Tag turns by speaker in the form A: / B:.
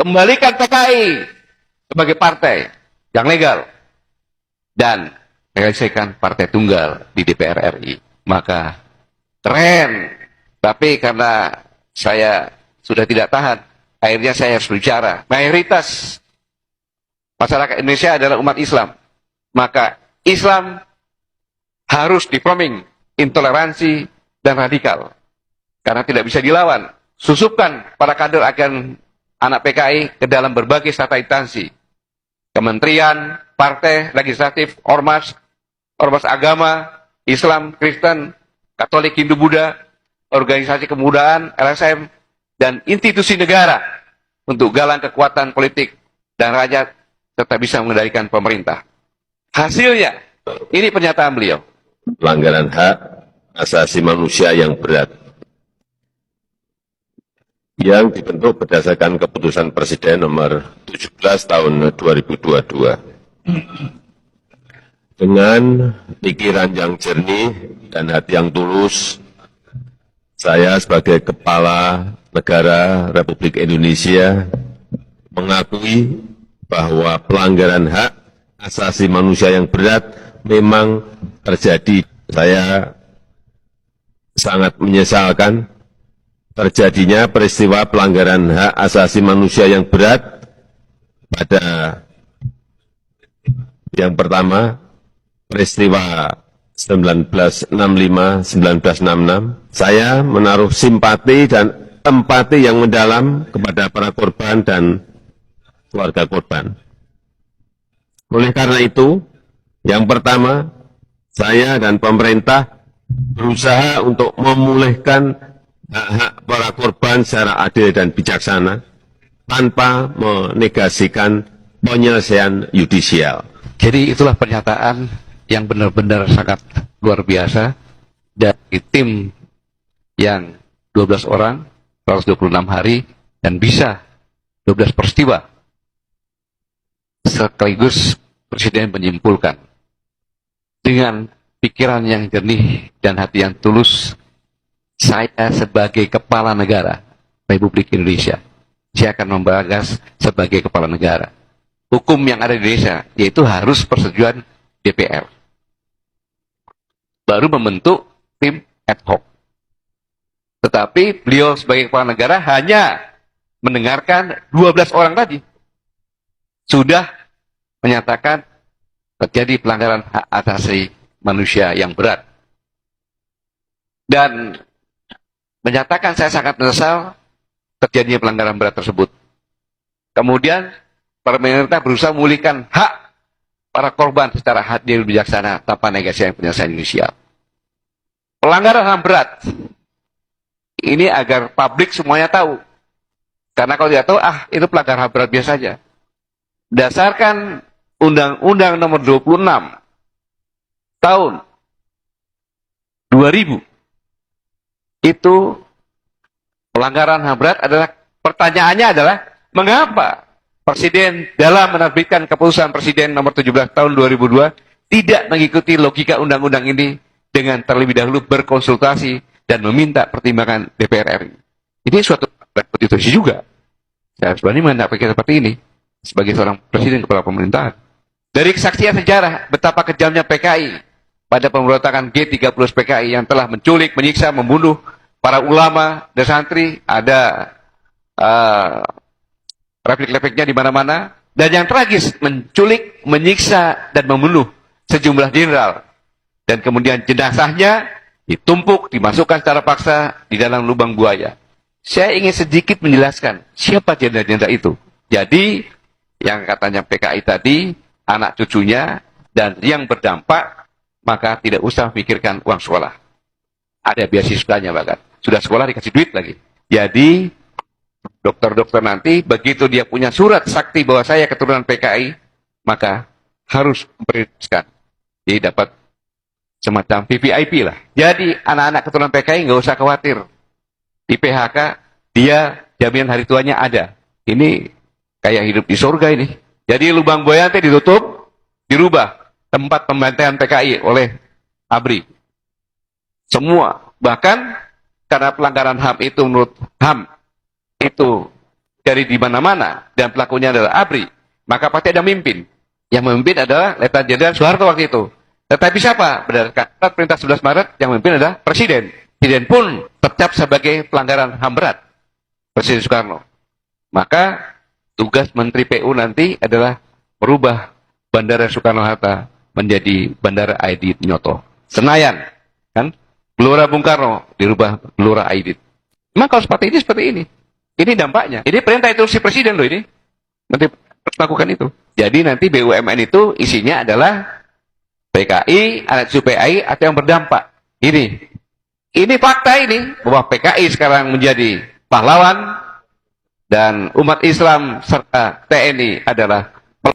A: Kembalikan PKI sebagai partai yang legal dan realisasikan partai tunggal di DPR RI. Maka keren. Tapi karena saya sudah tidak tahan, akhirnya saya harus bicara. Mayoritas masyarakat Indonesia adalah umat Islam. Maka Islam harus diframing intoleransi dan radikal. Karena tidak bisa dilawan. Susupkan para kader akan anak PKI ke dalam berbagai strata instansi. Kementerian, partai, legislatif, ormas, ormas agama, Islam, Kristen, Katolik, Hindu, Buddha, organisasi kemudaan, LSM, dan institusi negara untuk galang kekuatan politik dan rakyat serta bisa mengendalikan pemerintah. Hasilnya, ini pernyataan beliau.
B: Pelanggaran hak asasi manusia yang berat yang dibentuk berdasarkan keputusan Presiden nomor 17 tahun 2022. Dengan pikiran yang jernih dan hati yang tulus, saya sebagai Kepala Negara Republik Indonesia mengakui bahwa pelanggaran hak asasi manusia yang berat memang terjadi. Saya sangat menyesalkan terjadinya peristiwa pelanggaran hak asasi manusia yang berat pada yang pertama, peristiwa 1965-1966. Saya menaruh simpati dan empati yang mendalam kepada para korban dan keluarga korban. Oleh karena itu, yang pertama, saya dan pemerintah berusaha untuk memulihkan hak-hak para korban secara adil dan bijaksana tanpa menegasikan penyelesaian yudisial.
A: Jadi itulah pernyataan yang benar-benar sangat luar biasa dari tim yang 12 orang, 126 hari, dan bisa 12 peristiwa. Sekaligus Presiden menyimpulkan dengan pikiran yang jernih dan hati yang tulus, saya sebagai kepala negara Republik Indonesia, saya akan membagas sebagai kepala negara. Hukum yang ada di Indonesia, yaitu harus persetujuan DPR. Baru membentuk tim ad hoc. Tetapi beliau sebagai kepala negara hanya mendengarkan 12 orang tadi. Sudah menyatakan terjadi pelanggaran hak asasi manusia yang berat. Dan menyatakan saya sangat menyesal terjadinya pelanggaran berat tersebut. Kemudian pemerintah berusaha memulihkan hak para korban secara adil bijaksana tanpa negasi penyelesaian inisial. Pelanggaran HAM berat ini agar publik semuanya tahu. Karena kalau tidak tahu, itu pelanggaran HAM berat biasa saja. Berdasarkan Undang-Undang Nomor 26 tahun 2000, itu pelanggaran HAM berat adalah, pertanyaannya adalah, mengapa Presiden dalam menerbitkan keputusan Presiden nomor 17 tahun 2002 tidak mengikuti logika undang-undang ini dengan terlebih dahulu berkonsultasi dan meminta pertimbangan DPR RI. Ini suatu konstitusi juga. Saya berani mendapat seperti ini sebagai seorang presiden kepala pemerintahan. Dari kesaksian sejarah betapa kejamnya PKI pada pemberontakan G30 PKI yang telah menculik, menyiksa, membunuh para ulama dan santri, ada replik-repliknya di mana-mana, dan yang tragis menculik, menyiksa dan membunuh sejumlah jenderal, dan kemudian jenazahnya ditumpuk, dimasukkan secara paksa di dalam lubang buaya. Saya ingin sedikit menjelaskan siapa jenderal-jenderal itu. Jadi yang katanya PKI tadi, anak cucunya dan yang berdampak, maka tidak usah pikirkan uang sekolah. Ada beasiswanya bahkan. Sudah sekolah dikasih duit lagi. Jadi dokter-dokter nanti begitu dia punya surat sakti bahwa saya keturunan PKI, maka harus memprioritaskan. Jadi dapat semacam VVIP lah. Jadi anak-anak keturunan PKI nggak usah khawatir. Di PHK dia jaminan hari tuanya ada. Ini kayak hidup di surga ini. Jadi lubang buaya nanti ditutup, dirubah tempat pembantaian PKI oleh ABRI. Semua, bahkan karena pelanggaran HAM itu menurut HAM itu dari di mana-mana dan pelakunya adalah ABRI, maka pasti ada mimpin. Yang memimpin adalah Letnan Jenderal Soeharto waktu itu. Tetapi siapa? Berdasarkan surat perintah 11 Maret yang memimpin adalah Presiden. Presiden pun tercap sebagai pelanggaran HAM berat. Presiden Soekarno. Maka tugas Menteri PU nanti adalah merubah Bandara Soekarno-Hatta menjadi Bandara Aidit Noto. Senayan, kan? Gelora Bung Karno dirubah Gelora Aidit. Memang kalau seperti ini. Ini dampaknya. Ini perintah instruksi Presiden loh ini. Nanti lakukan itu. Jadi nanti BUMN itu isinya adalah PKI, anak cucu PKI atau yang berdampak. Ini fakta ini bahwa PKI sekarang menjadi pahlawan dan umat Islam serta TNI adalah